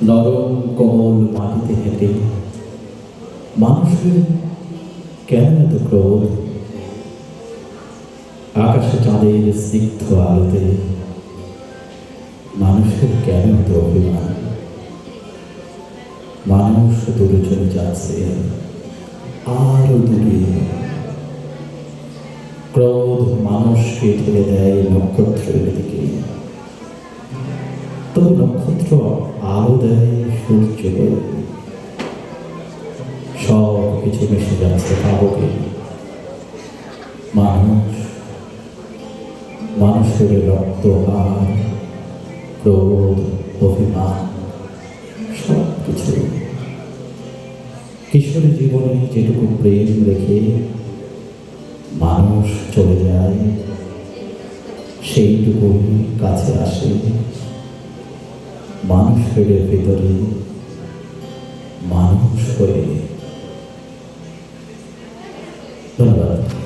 নরম কোমল মাটিতে হেঁটে মানুষের কেন এত ক্রোধ? আকাশে চাঁদের স্নিগ্ধ আলোতে মানুষের কেন এত অভিমান? মানুষ দূরে চলে যাচ্ছে, আরো দূরে। ক্রোধ মানুষকে ঠেলে দেয় নক্ষত্রের দিকে, তবু নক্ষত্র আলো দেয় সূর্য। সব কিছু মিশে যাচ্ছে পাবকে। মানুষ, মানুষের রক্তহার, ক্রোধ, অভিমান, সব কিছু। কিশোরী জীবনে যেটুকু প্রেম রেখে মানুষ চলে যায়, সেইটুকুই কাছে আসে মানুষের ভেতরে মানুষ হয়ে। ধন্যবাদ।